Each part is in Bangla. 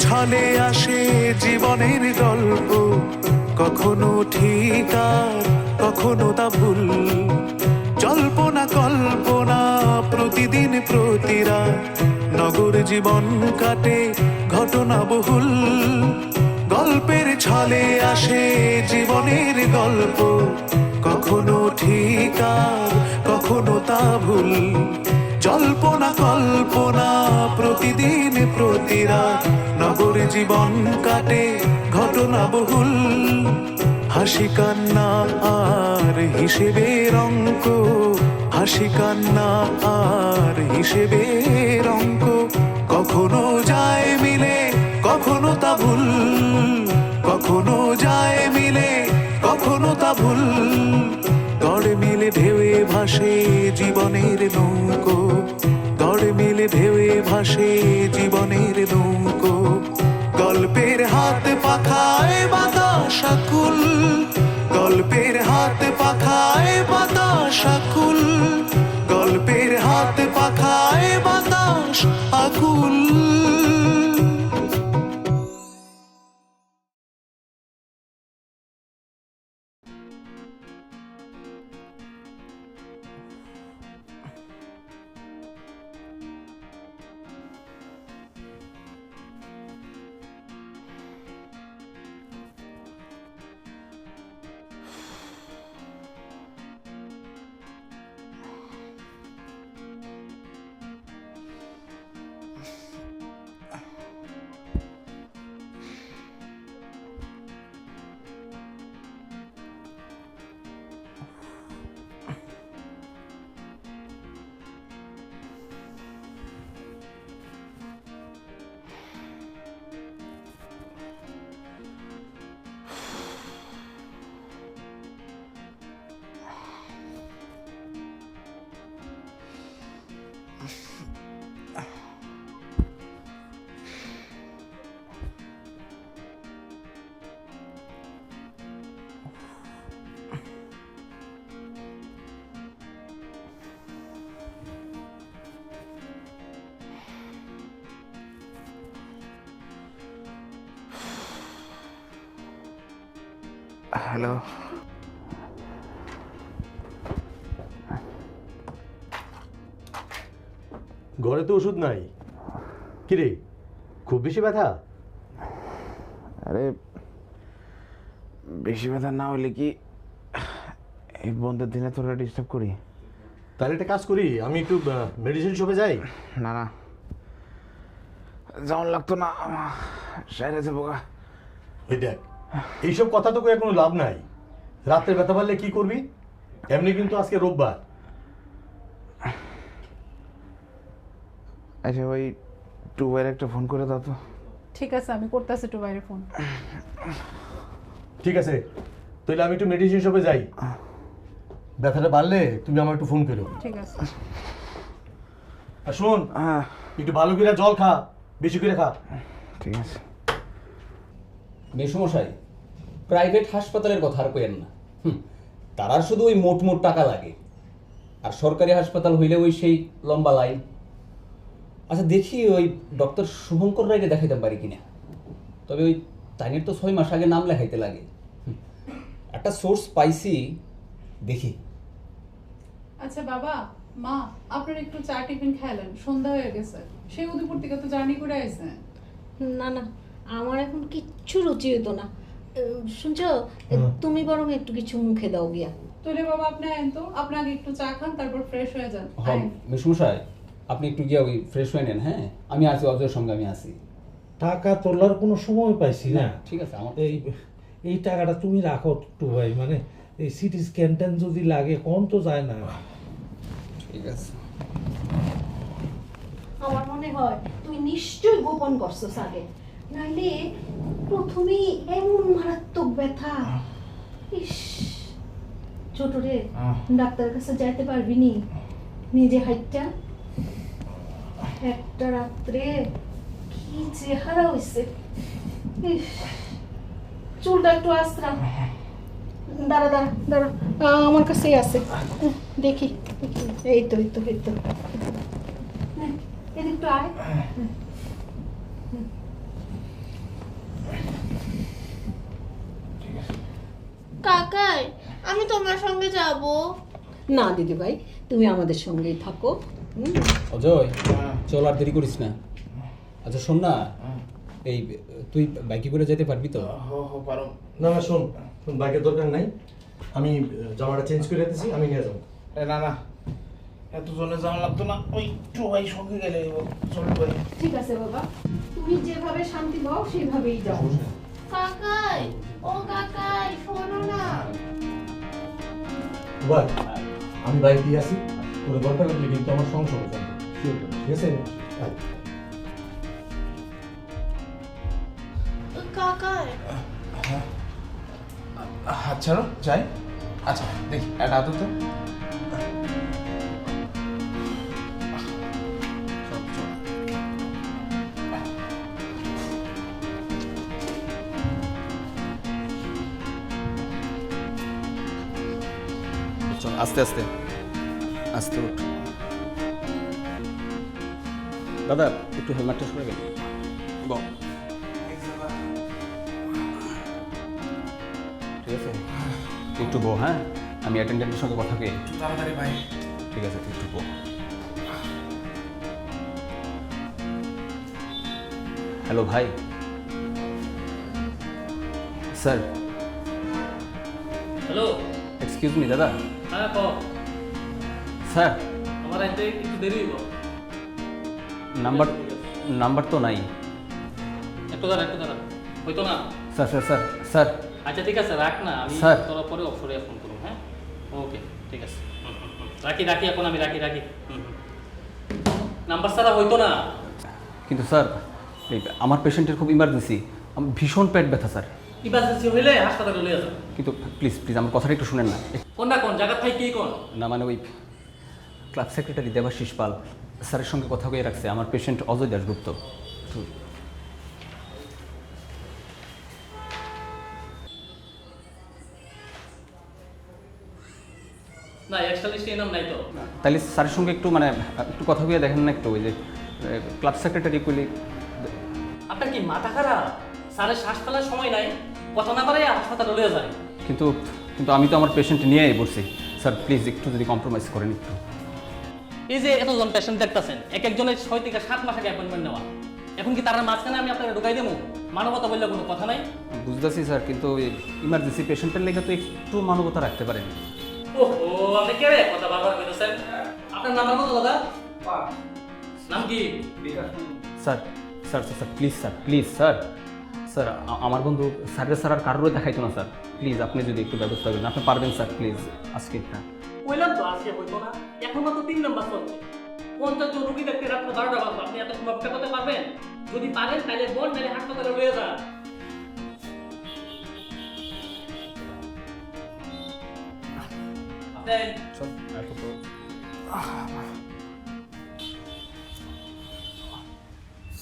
ছলে আসে জীবনের গল্প, কখনো ঠিক আর কখনো তা ভুল। জল্পনা কল্পনা প্রতিদিন প্রতিরা, নগর জীবন কাটে ঘটনা বহুল। গল্পের ছলে আসে জীবনের গল্প, কখনো ঠিক আর কখনো তা ভুল। জল্পনা কল্পনা প্রতিদিন প্রতিরা, নগর জীবন কাটে ঘটনা বহুল। হাসি কান্না আর হিসেবের অঙ্ক, হাসি কান্না আর হিসেবের অঙ্ক, কখনো যায় মিলে কখনো তা ভুল। কখনো যায় মিলে কখনো তা ভুল। গড় মিলে ঢেউয়ে ভাসে জীবনের নৌকো, গড় মিলে ঢেউয়ে ভাসে জীবনের নৌকো। গল্পের হাত পাখায় বাতাস আকুল, গল্পের হাত পাখায় বাতাস আকুল, গল্পের হাত পাখায় বাতাস আকুল। হ্যালো, ঘরে তো ওষুধ নাই। কিরে, খুব বেশি ব্যথা? আরে বেশি ব্যথা না হলে কি এই বন্ধের দিনে তোরা ডিস্টার্ব করি? তাহলে একটা কাজ করি, আমি একটু মেডিসিন শপে যাই। না না, যেমন লাগতো না, সাইরে যাবো গা। ওই দেখ, এইসব কথা তো কোনো লাভ নাই। রাত্রে ব্যথা পারলে কি করবি? এমনি কিন্তু আজকে রোববার। আচ্ছা ওই টুবাইয়ের একটা ফোন করে দাও তো। ঠিক আছে, আমি করতেছি একটু বাইরে ফোন। ঠিক আছে, তাহলে আমি একটু মেডিসিন শপে যাই। ব্যথাটা বাড়লে তুমি আমার একটু ফোন করো। ঠিক আছে। আর শোন, হ্যাঁ একটু ভালো করে জল খা, বেশি করে খা। ঠিক আছে। মেসুমশাই, প্রাইভেট হাসপাতালের কথা আর কইেন না। তারার শুধু ওই মোট মোট টাকা লাগে, আর সরকারি হাসপাতাল হইলে ওই সেই লম্বা লাইন। আচ্ছা দেখি ওই ডক্টর শুভঙ্কর রায়কে দেখাইতে পারি কিনা। তবে ওই তাইনের তো 6 মাস আগে নাম লেখাইতে লাগে। একটা সোর্স পাইছি, দেখি। আচ্ছা বাবা, মা, আপনারা একটু চা টিফিন খাইলেন, সন্ধ্যা হয়ে গেছে। সেই উদয়পুর থেকে তো জার্নি করে আইছেন। না না, আমার এখন কিচ্ছু রুচি হতো না। শুনছো, তুমি বরং একটু কিছু মুখে দাও গিয়া। তাহলে বাবা আপনি আইন তো, আপনাকে একটু চা খান, তারপর ফ্রেশ হয়ে যান। হ্যাঁ মেসুমশাই, আপনি একটু গিয়া ওই ফ্রেশ হয়ে নেন। হ্যাঁ, আমি আছি, অজয়ের সঙ্গে আমি আছি। টাকা তোলার কোনো সময় পাইছি না। ঠিক আছে, আমার এই টাকাটা তুমি রাখো একটু ভাই, মানে এই সিটি স্ক্যান যদি লাগে কোন তো যায় না। ঠিক আছে। আমার মনে হয় তুই নিশ্চয়ই গোপন করছস আগে, নাইলে প্রথমেই এমন মারাত্মক ব্যথা। ইস, ছোট রে, ডাক্তারের কাছে যাইতে পারবি নি নিজে হাইটটা? একটা রাত্রে কি চেহারা হইছে। ইস, চুলটা একটু আস্ত্রা। দাঁড়া দাঁড়া দাঁড়া, আমার কাছেই আছে, দেখি। এই তো এই তো এই তো, এদিক তো আয়। কাকাই আমি তোমার সঙ্গে যাব। না দিদি ভাই, তুমি আমাদের সঙ্গেই থাকো। অজয় চল আর দেরি করিস না। আচ্ছা শোন না, এই তুই বাইকে করে যেতে পারবি তো? না না শোন শোন, বাইকের দরকার নাই, আমি জামাটা চেঞ্জ করে দিতেছি, আমি নিয়ে যাবো। না না, এত জনে যাওয়া লাগতো না, ওই একটু ভাই সঙ্গে গেলে চল ভাই। ঠিক আছে বাবা, তুমি যেভাবে শান্তি পাও সেভাবেই যাও। কাকাই, ও কাকাই শোনো না। ভাই আমি বাইক দিয়ে আসি, তোর দরকার লাগলে কিন্তু আমার সংসার হবে, ঠিক আছে? আয়। কাকাই হাত ছাড়ো, যাই। আচ্ছা দেখি একটা হাত তো। চল আস্তে আস্তে আস্তে উঠ। দাদা একটু হেলমেটটা সরে গেল। ঠিক আছে তুই একটু বো, হ্যাঁ আমি অ্যাটেন্ডেন্টের সঙ্গে কথা কে। তাড়াতাড়ি ভাই। ঠিক আছে তুই একটু বো। হ্যালো ভাই। স্যার হ্যালো, এক্সকিউজ মি দাদা। হ্যাঁ ক স্যার আমার আইতে একটু দেরি হইব। নাম্বার তো নাই। একটু দাঁড়া হইতো না। স্যার স্যার স্যার স্যার আচ্ছা ঠিক আছে রাখ না, আমি স্যার। তোরা পরে অবসরে ফোন করুন। হ্যাঁ ওকে ঠিক আছে। রাখি এখন আমি রাখি। নাম্বার ছাড়া হইতো না। কিন্তু স্যার এই আমার পেশেন্টের খুব ইমার্জেন্সি, আমার ভীষণ পেট ব্যথা স্যার। ইমার্জেন্সি হইলে হাসপাতালে লইয়া যাও। কিন্তু প্লিজ প্লিজ আমার কথাটা একটু শুনেন না। কোন জায়গা থেকে কি কোন? না মানে ওই ক্লাব সেক্রেটারি দেবাশিস পাল স্যারের সঙ্গে কথা কয়ে রাখছে আমার পেশেন্ট অজয় দাশগুপ্ত। না এক্সট্রা লিস্টে নাম নাই তো। তাহলে স্যারের সঙ্গে একটু মানে একটু কথা কয়ে দেখেন না একটু, ওই যে ক্লাব সেক্রেটারি কইলে। আপনার কি মাথা খারাপ? স্যারের শ্বাস ফেলার সময় নাই, কথা না পারে হাসপাতালে লইয়া যায়। কিন্তু কিন্তু আমি তো আমার পেশেন্ট নিয়েই বসছি স্যার, প্লিজ একটু যদি কম্প্রোমাইজ করেন একটু। এই যে এতজন পেশেন্ট দেখতেছেন, একজনের 6 থেকে 7 মাস আগে অ্যাপয়েন্টমেন্ট নেওয়া। এখন কি তার মাঝখানে আমি আপনাকে ঢুকাই দেবো? মানবতা বললে কোনো কথা নাই। বুঝতেছি স্যার, কিন্তু ইমার্জেন্সি পেশেন্টের লেগে তো একটু মানবতা রাখতে পারেন। ওহো, আপনি কে রে কথা বারবার কইতেছেন? আপনার নাম্বার কত দাদা? নাম কি? Sir sir sir please sir, please sir sir আমার বন্ধু স্যারের স্যার আর কারোর দেখাইতো না স্যার, প্লিজ আপনি যদি একটু ব্যবস্থা করেন, আপনি পারবেন স্যার প্লিজ আজকে একটা। কইলাম তো আজকে হইতো না, এখন মাত্র 3 নাম্বার চলছে। 50 জন রোগী দেখতে রাত্রে 12টা বাজে, আপনি এত সময় অপেক্ষা করতে পারবেন? যদি পারেন তাহলে বোন নাহলে হাসপাতালে লয়ে যান।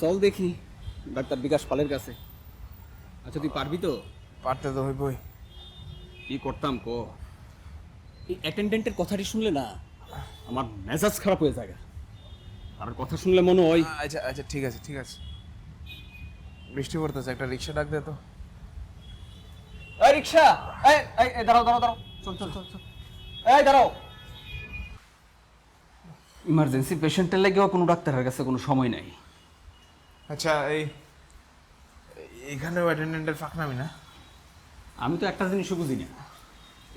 চল দেখি ডাক্তার বিকাশ পালের কাছে। আচ্ছা তুই পারবি তো? পারতে তো হইবই। কি করতাম কো, এই অ্যাটেন্ডেন্টের কথাটি শুনলে না আমার মেজাজ খারাপ হয়ে যায়। আর কথা শুনলে মনে হয়। আচ্ছা আচ্ছা ঠিক আছে ঠিক আছে। বৃষ্টি পড়তেছে, একটা রিক্সা ডাক দে তো। এই রিক্সা, এই দাঁড়াও দাঁড়াও দাঁড়াও, চল চল চল চল, এই দাঁড়াও। ইমার্জেন্সি পেশেন্টের লাগেও কোনো ডাক্তারের কাছে কোনো সময় নাই। আচ্ছা এইখানেও অ্যাটেন্ডেন্টের ফাঁক নামি না? আমি তো একটা জিনিসও বুঝি না,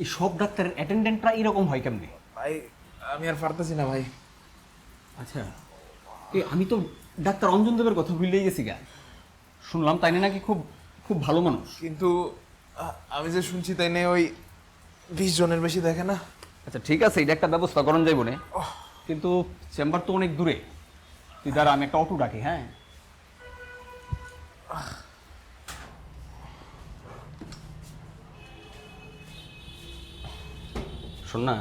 এই সব ডাক্তারের অ্যাটেন্ডেন্টরা এরকম হয় কেমনি? ভাই আমি আর পারতেছি না ভাই। আচ্ছা আমি তো ডাক্তার অঞ্জন দেবের কথা ভুলেই গেছি গা। শুনলাম তাই নাকি খুব খুব ভালো মানুষ। কিন্তু আমি যে শুনছি তাই নিয়ে ওই 20 জনের বেশি দেখে না। আচ্ছা ঠিক আছে, এটা একটা ব্যবস্থা করেন যাইব না, কিন্তু চেম্বার তো অনেক দূরে। তুই দাঁড়া, আমি একটা অটো ডাকি। হ্যাঁ শোন না,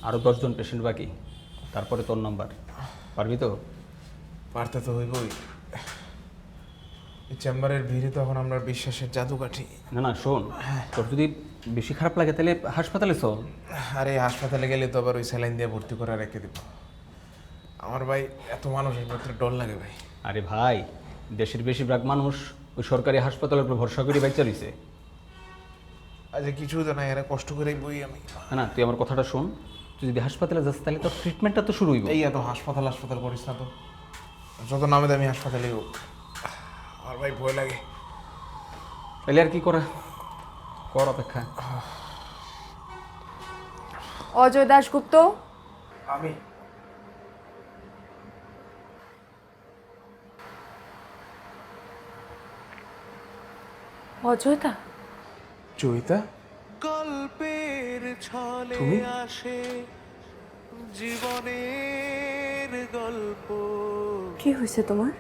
আরো 10 জন পেশেন্ট বাকি, তারপরে তোর নাম্বার। পারবি তো? পারতে তো হইবই। এই চেম্বারের ভিড়ে তখন আমরা বিশ্বাসের জাদু কাঠি। না না শোন, তোর যদি বেশি খারাপ লাগে তাহলে হাসপাতালে চল। আরে হাসপাতালে গেলে তো আবার ওই স্যালাইন দিয়ে ভর্তি করে রেখে দিব। আমার ভাই এত মানুষের ভিতরে ডর লাগে ভাই। আরে ভাই, দেশের বেশিরভাগ মানুষ ওই সরকারি হাসপাতালের উপর ভরসা করে বাচ্চা রয়েছে। আজ কিছু তো নাই, এরা কষ্ট করেই বই আমি। না তুই আমার কথাটা শোন, তুই যদি হাসপাতালে যাস তাহলে তোর ট্রিটমেন্টটা তো শুরু হইব। এই এত হাসপাতাল হাসপাতাল করিস না তো, যত নামে দামি হাসপাতালে হোক আমার ভাই ভয় লাগে। তাহলে আর কি করা, কর অপেক্ষা। অজয় দাশগুপ্ত, আমি অজয়দা, জয়িতা, গল্পের ছলে তুমি? আসে জীবনের গল্প, কি হয়েছে তোমার?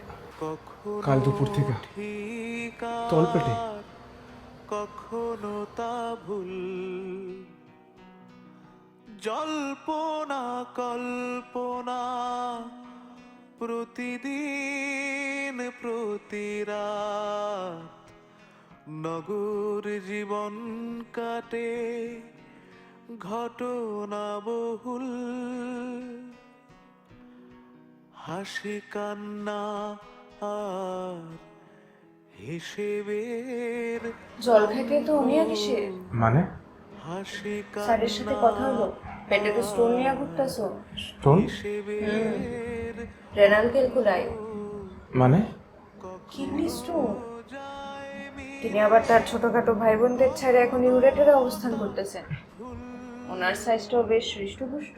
কখনো কাল দুপুর থেকে ঠিকার, তলপেটে। কখনো তা ভুল, জল্পনা কল্পনা, প্রতিদিন প্রতিরাত, নগর জীবন কাটে ঘটনা বহুল, হাসি কান্না আর হিসেবের, জল খাইতে তো উনিয়া কিসের? মানে হাসি স্যারের সাথে কথা হলো, পেটের স্টোন নিয়ে ঘুরতেছো? স্টোন হিসেবের, রেনাল ক্যালকুলাই, মানে? Kidney stone. তিনি আবার তার ছোটখাটো ভাই বোনদের ছেড়ে এখন ইউরেটের অবস্থান করতেছেন। ওনার সাইজটাও বেশ হৃষ্টপুষ্ট।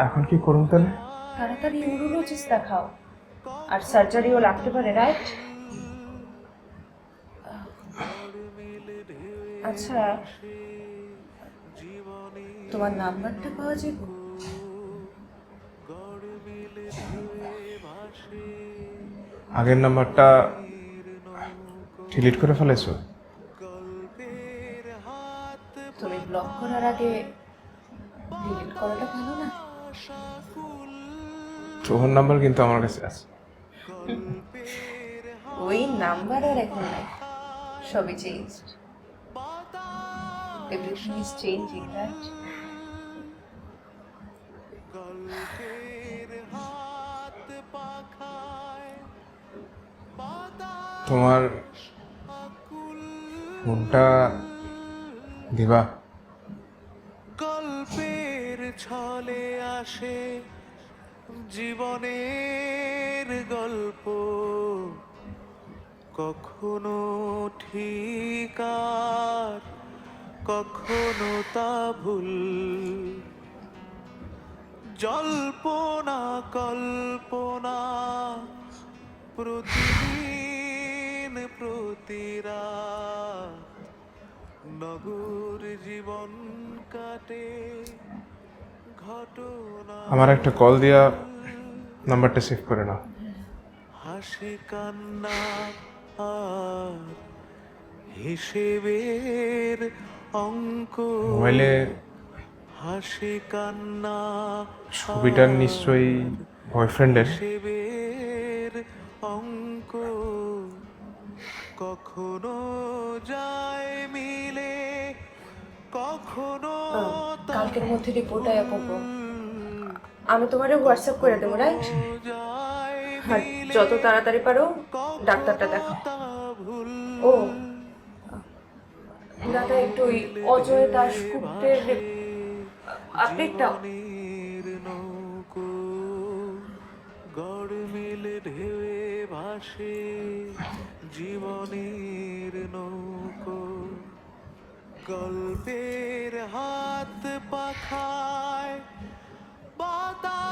এখন কি করুন তাহলে? তাড়াতাড়ি ইউরোলজিস্ট দেখাও, আর সার্জারিও লাগতে পারে, রাইট? আচ্ছা, তোমার নাম্বারটা পাওয়া যাবে? আগের নাম্বারটা ডিলিট করে ফেলেছো? তুমি ব্লক করার আগে ডিলিট করাটা ভালো না? তোমার নাম্বার কিন্তু আমার কাছে আছে। ওই নাম্বার আর এখন নাই, সবই changed. Everything is changing, right? তোমার ফোনটা দিবা? গল্পের ছলে আসে জীবনের গল্প, কখনো ঠিকার, কখনো তা ভুল, জল্পনা কল্পনা, প্রতিদিন প্রতিরাত, নগর জীবন কাটে ঘটনা, আমার একটা কল দিয়া নাম্বারটা সেভ করে নাও। হাসি কান্না আর হিসেবের অঙ্ক, মোবাইলে হাসি কান্না ছবিটা নিশ্চয়ই বয়ফ্রেন্ডের। হিসেবের অঙ্ক, কখনো যায় মিলে, কখনো কালকের মধ্যে রিপোর্ট আয়া করবো। আমি তোমারে হোয়াটসঅ্যাপ করে দেবো, রাইট? যায় আর যত তাড়াতাড়ি পারো ডাক্তারটা দেখাও। ও দাদা, একটু ওই অজয় দাশগুপ্তের আপডেটটাও। নৌকো গড় মিলে ঢেউয়ে ভাসে জীবনের নৌকো, গল্পের হাত পাখায়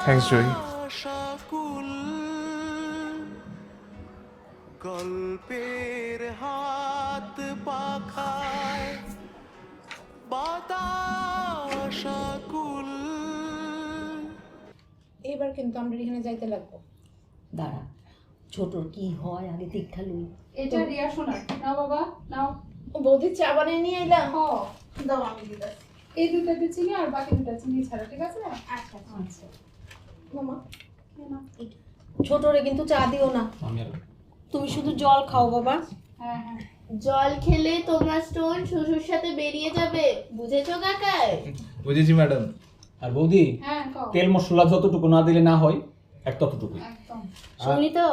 Thanks, Joey. বাতাসাকুল, গল্পের হাত পাখায় বাতাসাকুল। এবার কিন্তু আমরা এখানে যাইতে লাগবো। দাঁড়া, ছোটর কি হয় আগে দীক্ষা লই। এটা রিয়া শোনা, নাও বাবা নাও। বৌদি চা বানিয়ে নিয়ে এলাম। হ, দাও আমি দিতেছি। এই দুটাতে চিনি আর বাকি দুটা চিনি ছাড়া, ঠিক আছে? আচ্ছা আচ্ছা। মামা ছোটরে কিন্তু চা দিও না, আমি আর তুমি শুধু জল খাও বাবা। হ্যাঁ হ্যাঁ, জল খেলে তোমার স্টোন শ্বশুর সাথে বেরিয়ে যাবে, বুঝেছো কাকাই? বুঝেছি ম্যাডাম। আর বৌদি, হ্যাঁ কও। তেল মশলা যতটুকু না দিলে না হয়, এক ততটুকু। একদম। শুনলি তো,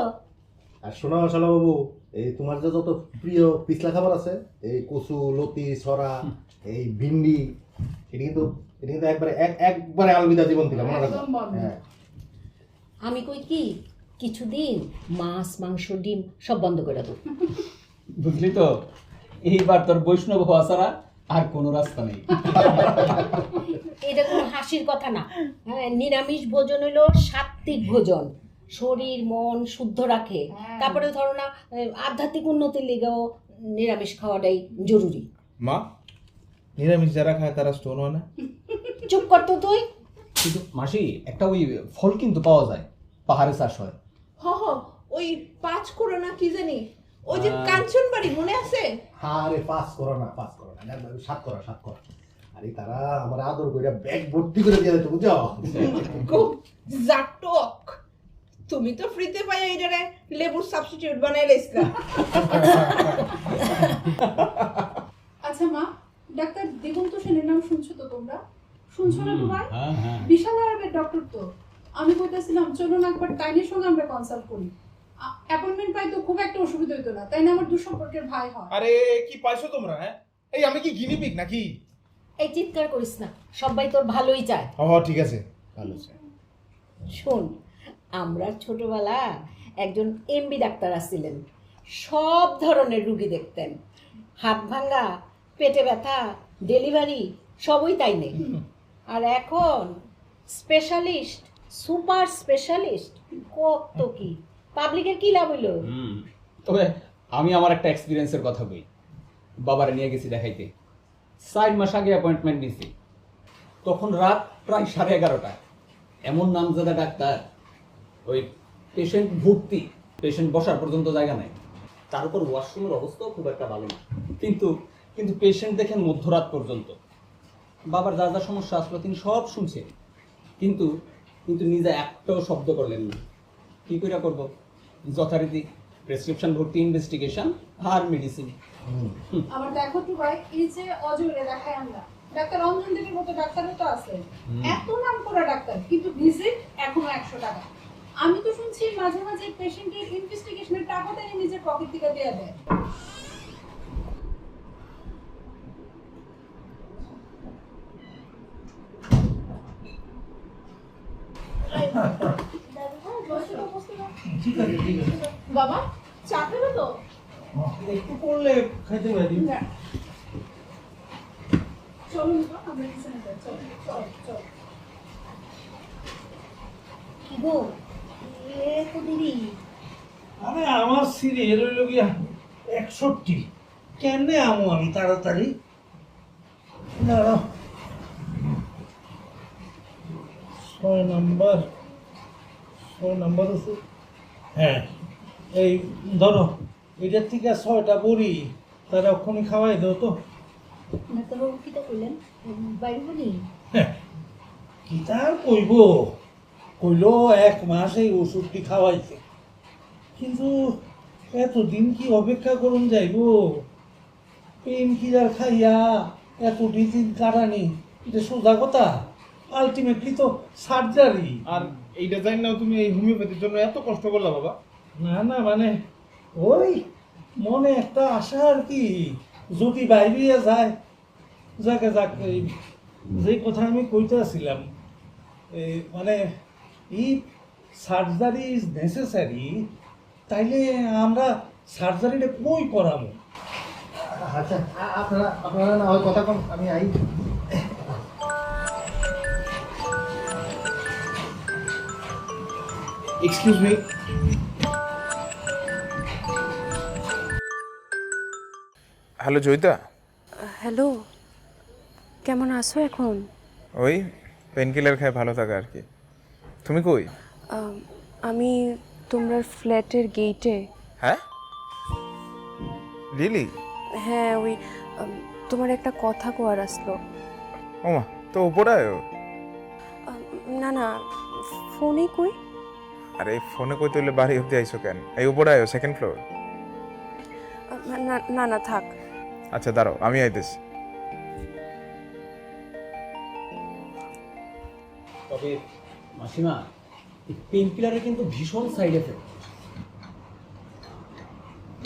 আর শোনো শালা বাবু, এই তোমার যে যত প্রিয় পিছলা খাবার আছে, এই কচু, লতি, ছড়া, এই ভিন্ডি, এটা কিন্তু একবারে আলবিদা জীবন থেকে মনে রাখো। একদম বন্ধ। হ্যাঁ, আমি কই কি কিছুদিন মাছ মাংস ডিম সব বন্ধ করে দেবো। বুঝলি তো, এইবার তোর বৈষ্ণব হওয়া ছাড়া আর কোনো রাস্তা নেই। এটা কোনো হাসির কথা না। হ্যাঁ, নিরামিষ ভোজন হলো সাত্ত্বিক ভোজন, শরীর মন শুদ্ধ রাখে। তারপরে ধরো না আধ্যাত্মিক উন্নতির লিগেও নিরামিষ খাওয়াটাই জরুরি। মা, নিরামিষ যারা খায় তারা স্টোন হয় না? চুপ কর তো তুই। কিন্তু মাসি, একটা ওই ফল কিন্তু পাওয়া যায়, পাহাড়ে চাষ হয়। ওই 5 করো না কি জানি, ওই যে কাঞ্চন বাড়ি মনে আছে? আরে পাস করো না, 7 করা। আরে তারা আমার আদর করে ব্যাগ ভর্তি করে দিয়ে দিত, বুঝছো? জাটক, তুমি তো ফ্রিতে পাই এইটারে লেবুর সাবস্টিটিউট বানাই লাইছলা। আচ্ছা মা, ডাক্তার দিগন্ত সেনের নাম শুনছো তো তোমরা? শুনছো না তোমার? হ্যাঁ হ্যাঁ। বিশাল আরবের ডক্টর তো। আমি কইতেছিলাম চলুন একবার তাইনের সঙ্গে আমরা কনসাল্ট করি। অ্যাপয়েন্টমেন্ট পাই তো খুব একটা অসুবিধা হইতো না, তাই না? আমার দুঃসম্পর্কের ভাই হয়। আরে কি পাইছো তোমরা? হ্যাঁ, এই আমি কি গিনিপিগ নাকি? এই চিৎকার করিস না, সবাই তোর ভালোই চায়। ঠিক আছে, ভালো আছে। শোন, আমরা ছোটবেলা একজন এমবি ডাক্তার আসছিলেন, সব ধরনের রুগী দেখতেন। হাত ভাঙা, পেটে ব্যথা, ডেলিভারি সবই তাই নেই। আর এখন স্পেশালিস্ট, সুপার স্পেশালিস্ট, কত কি পাবলিকের কি লাভ হইলো? তবে আমি আমার একটা এক্সপিরিয়েন্সের কথা বলি। বাবারে নিয়ে গেছি দেখাইতে, 4 মাস আগে অ্যাপয়েন্টমেন্ট দিছি, তখন রাত প্রায় 11:30। এমন নামজাদা ডাক্তার, ওই পেশেন্ট ভর্তি, পেশেন্ট বসার পর্যন্ত জায়গা নাই। তার উপর ওয়াশরুমের অবস্থাও খুব একটা ভালো না। কিন্তু পেশেন্ট দেখেন মধ্যরাত পর্যন্ত। বাবার যা যা সমস্যা আসলো তিনি সব শুনছেন, কিন্তু নিজে একটাও শব্দ করলেন না। কী করে করবো? যথারীতি প্রেসক্রিপশন ভর্তি, ইনভেস্টিগেশন আর মেডিসিন। আবার দেখো তো ভাই, এই যে অজরে দেখাই আমরা, ডাক্তার রঞ্জন দেবের মতো ডাক্তারও তো আছে, এত নাম করা ডাক্তার, কিন্তু ভিজিট এখনো 100 টাকা। আমি তো শুনছি মাঝে মাঝে পেশেন্টের ইনভেস্টিগেশনের টাকা তাই নিজের পকেট থেকে দিয়ে দেয়। ঠিক আছে ঠিক আছে, বাবা চা খাবে তো? একটু করলে খাইতে পারি। চলুন তো আমরা কিচেনে যাই, চল চল চল। কি গো, এত দেরি? আরে আমার সিরিয়াল হইল গিয়া 61, কেমনে আমো আমি তাড়াতাড়ি? দাঁড়াও, 6 নাম্বার আছে। হ্যাঁ, এই ধরো, এটার থেকে 6টা বড়ি তারা ওখানে খাওয়াই দাও তো। ডাক্তারবাবু কি তা কইলেন? বাইরে বলি কি তার কইব, কইলো 1 মাস এই ওষুধটি খাওয়াইছে, কিন্তু এতদিন কি অপেক্ষা করুন যাইব? পেন কিলার খাইয়া এত দিন কাটানি, এটা সোজা কথা? আলটিমেটলি তো সার্জারি। আর এইটা জানি না তুমি এই হোমিওপ্যাথির জন্য এত কষ্ট করলা বাবা? না মানে ওই মনে একটা আশা আর কি, যদি বাইরে যায়। যাক, এই যে কথা আমি কইতেছিলাম, মানে ইফ সার্জারি ইজ নেসেসারি, তাইলে আমরা সার্জারিটা কই করাবো? আচ্ছা, আপনারা না হয় কথা কম, আমি I. Excuse me. Hello Joyita. Hello, কেমন আছো এখন? ওই পেনকিলার খায় ভালো থাকা আর কি। তুমি কই? আমি তোমার ফ্ল্যাটের গেটে। হ্যাঁ, রিয়েলি? হ্যাঁ, ওই তোমার একটা কথা কোয়ার আসলো। ওমা, তো উপরে আয়ো। না ফোনে কই? আরে ফোনে কই তুইলে বাড়ি অব্দি আইসো কেন? এই উপরে আয়ো, 2nd ফ্লোর। না থাক। আচ্ছা দাঁড়াও, আমি আইতেছি। তবে মাসিমা, পেন কিলারের কিন্তু ভীষণ সাইড এফেক্ট।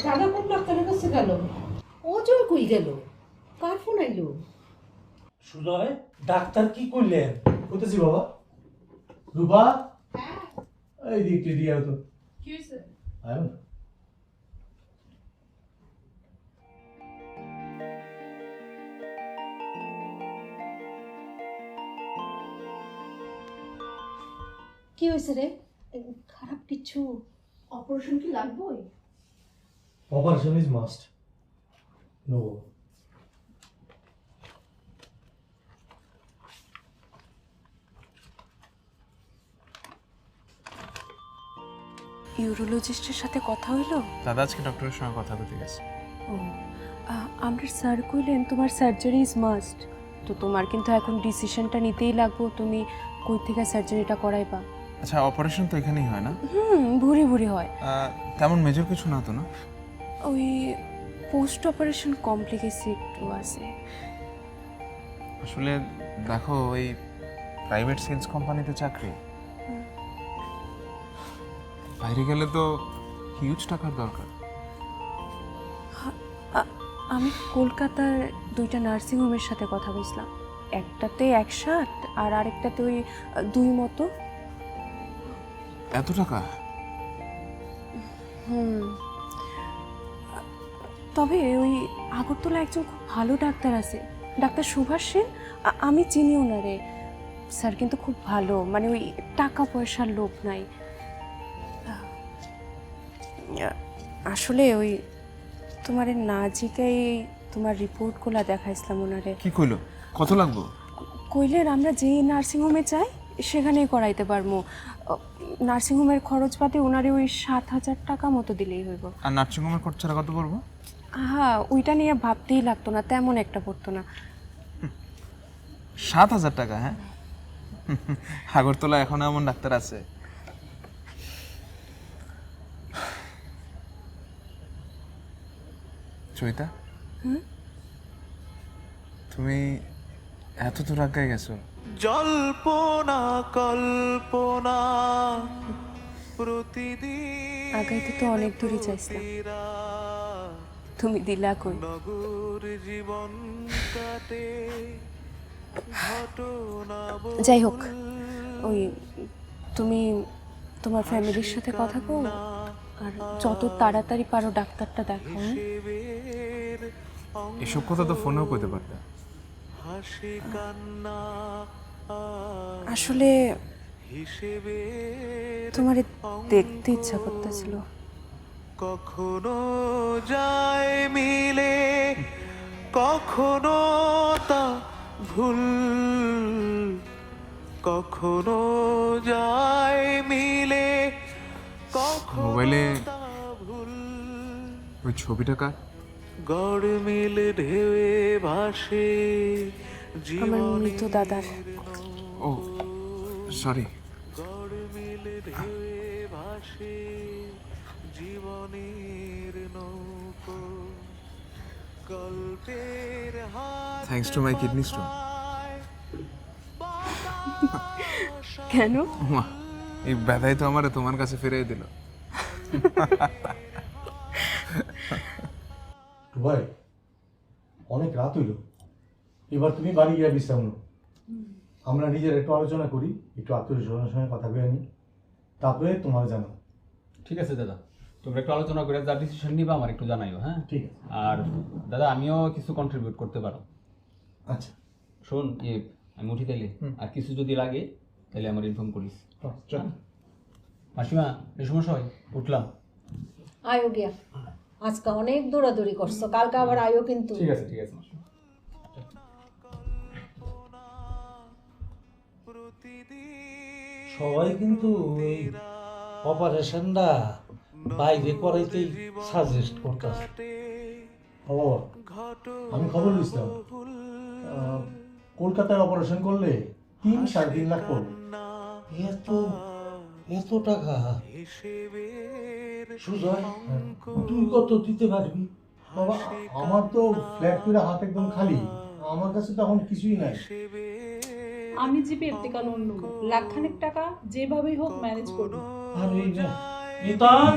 দাদা কোন ডাক্তারের কাছে গেল? অজয় কই গেল? কার ফোন আইলো? সুজয়, ডাক্তার কি করলেন? করতেছি বাবা। রূপা, হ্যাঁ, এই দিকটি দিয়ে তো কি হয়েছে? আয়ো না। কি হয়েছে রে? খারাপ কিছু? অপারেশন কি লাগবে? Operation is must. নো। ইউরোলজিস্টের সাথে কথা হইলো? দাদা আজকে ডক্টরের সঙ্গে কথা বলতে গেছে। ও আমরা স্যার কইলেন তোমার সার্জারি ইজ মাস্ট, তো তোমার কিন্তু এখন ডিসিশনটা নিতেই লাগবো, তুমি কই থেকে সার্জারিটা করাইবা। আচ্ছা, অপারেশন তো এখানেই হয় না? ভুরি ভুরি হয়। তেমন মেজর কিছু না তো না? ওই পোস্ট অপারেশন কমপ্লিকেসি একটু আছে। আসলে দেখো, ওই প্রাইভেট সেলস কোম্পানিতে চাকরি, বাইরে গেলে তো হিউজ টাকার দরকার। আমি কলকাতার 2টা নার্সিংহোমের সাথে কথা বলছিলাম, একটাতে 1.7 আর আরেকটাতে ওই 2 মতো। এত টাকা? তবে ওই আগরতলা একজন খুব ভালো ডাক্তার আছে, ডাক্তার সুভাষ সেন, আমি চিনি ওনারে। স্যার কিন্তু খুব ভালো, মানে ওই টাকা পয়সার লোভ নাই। আসলে ওই তোমার নাজিকাই তোমার রিপোর্টগুলো দেখাইছিলাম ওনারে। কি কইলো? কত লাগবে? কইলেন আমরা যেই নার্সিংহোমে চাই সেখানেই করাইতে পারবো। নার্সিংহোমের খরচপাতি ওনারে ওই 7,000 টাকা মতো দিলেই হইব। আর নার্সিংহোমের খরচাটা কত পড়বো? হ্যাঁ, ওইটা নিয়ে ভাবতেই লাগতো না, তেমন একটা পড়তো না। 7,000 টাকা? হ্যাঁ, আগরতলা এখনো এমন ডাক্তার আছে? চৈতা, তুমি এত দূর আগায় গেছো? জল্পনা কল্পনা প্রতিদিন আগাইতে তো অনেক দূরই চাইছিলাম, তুমি দিলা কই? নগর জীবন কাটে ঘটনা। যাই হোক, ওই তুমি তোমার ফ্যামিলির সাথে কথা কও, আর যত তাড়াতাড়ি পারো ডাক্তারটা দেখো। এসব কথা তো ফোনেও কইতে পারতে। হাসি কান্না আসলে হিসেবে তোমার দেখতে ইচ্ছা করতেছিল। কখনো যায় মিলে, কখনো তা ভুল, কখনো যায় মিলে, কখনো মোবাইলে তা ভুল। ওই ছবিটা কার? গড় মিল ঢেউয়ে ভাসে আমার মৃত দাদার। ও সরি। গড় মিল ঢেউয়ে ভাসে জীবনের নৌকো, গল্পের হাত thanks to my kidney stone. কেন? এই ব্যথাই তো আমারে তোমার কাছে ফিরিয়ে দিল। ভাই, অনেক রাত হইল, এবার তুমি বাড়ি গিয়ে বিশ্রাম নাও। আমরা নিজের একটু আলোচনা করি, একটু আত্মীয় স্বজনের সঙ্গে কথা বলে নিই, তারপরে তোমার জানো। ঠিক আছে দাদা, তোমরা একটু আলোচনা করে যা ডিসিশন নিবা আমার একটু জানাইও। হ্যাঁ, ঠিক আছে। আর দাদা আমিও কিছু কন্ট্রিবিউট করতে পারো। আচ্ছা, শোন, আমি উঠি তাইলে, আর কিছু যদি লাগে তাহলে আমার ইনফর্ম করিস। চল। মাসিমা, এই সমস্যা হয়, উঠলাম। আয়ো গিয়া, আজকে অনেক দৌড়াদৌড়ি করছো, কালকে আবার আয়ো কিন্তু। ঠিক আছে, ঠিক আছে মাসিমা। সবাই কিন্তু এই অপারেশনটা বাইরে করাইতেই সাজেস্ট করতেছে। ও, আমি খবর দিচ্ছিলাম, কলকাতায় অপারেশন করলে 3-3.5 লাখ পড়বে। এত এত টাকা? সুজয়, তুই কত দিতে পারবি? বাবা, আমার তো ফ্ল্যাট করে হাত একদম খালি, আমার কাছে তো এখন কিছুই নাই। আমি জিপে এপ্তিকাল অন্য লাখখানেক টাকা যেভাবেই হোক ম্যানেজ করবো। আরে না, নিতান,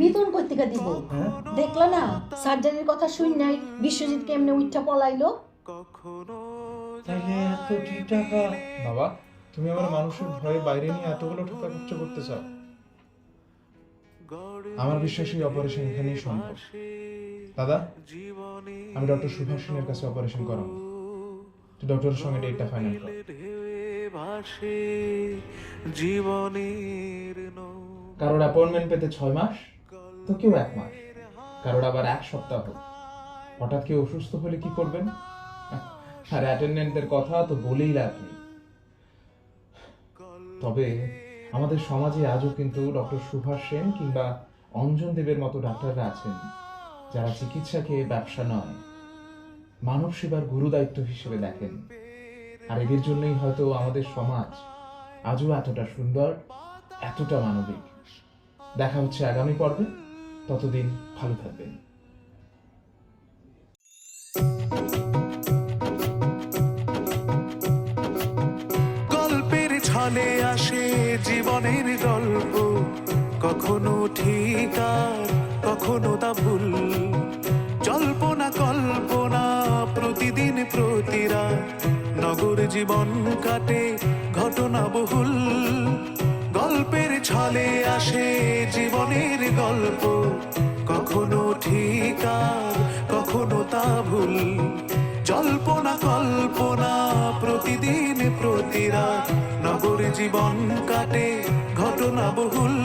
মিথুন কর্তিকা দিব হ্যাঁ দেখলা না সার্জারির কথা শুন নাই বিশ্বজিৎ কেমনে উঠা পলাইলো। কখনো তাইলে এত টাকা বাবা, তুমি আমার মানুষের ভয়ে বাইরে নিয়ে এতগুলো টাকা খরচ করতে চাও? আমার বিশ্বাস এই অপারেশন এখানেই সম্ভব। দাদা, আমি ডক্টর সুভাষ সেনের কাছে অপারেশন করাবো। তুই ডক্টরের সঙ্গে ডেটটা ফাইনাল কর। ঢেউয়ে ভাসে জীবনের কারোর অ্যাপয়েন্টমেন্ট পেতে 6 মাস, তো কেউ 1 মাস, কারোর আবার 1 সপ্তাহ। হঠাৎ কেউ অসুস্থ হলে কি করবেন? আর অ্যাটেন্ডেন্টদের কথা তো বলেই লাভ নেই। তবে আমাদের সমাজে আজও কিন্তু ডক্টর সুভাষ সেন কিংবা অঞ্জন দেবের মতো ডাক্তাররা আছেন যারা চিকিৎসাকে ব্যবসা নয়, মানব সেবার গুরু দায়িত্ব হিসেবে দেখেন। আর এদের জন্যই হয়তো আমাদের সমাজ আজও এতটা সুন্দর, এতটা মানবিক। দেখা হচ্ছে আগামী পর্বে, ততদিন ভালো থাকবেন। গল্পের ছলে আসে জীবনের গল্প, কখনো ঠিক আর কখনো তা ভুল। জল্পনা কল্পনা প্রতিদিন প্রতিরা, নগর জীবন কাটে ঘটনা বহুল। গল্পের ছলে আসে জীবনের গল্প, কখনো ঠিক আর কখনো তা ভুল। জল্পনা কল্পনা প্রতিদিন প্রতিরা, নগর জীবন কাটে ঘটনা বহুল।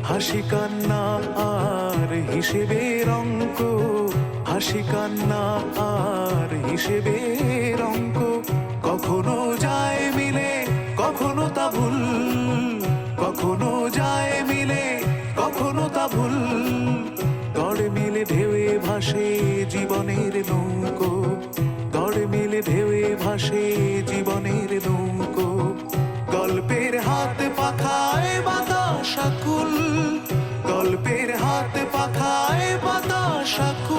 হাসি কান্না আর হিসেবের অঙ্ক, হাসি কান্না আর হিসেবের অঙ্ক। কখনো যায় মিলে কখনো তা ভুল, কখনো যায় মিলে কখনো তা ভুল। গড় মিলে ঢেউয়ে ভাসে জীবনের নৌকো, গড় মিলে ঢেউয়ে ভাসে জীবনের নৌকো। গল্পের হাত পাখায় বাতাস আকুল, গল্পের হাত পাখায় বাতাস আকুল।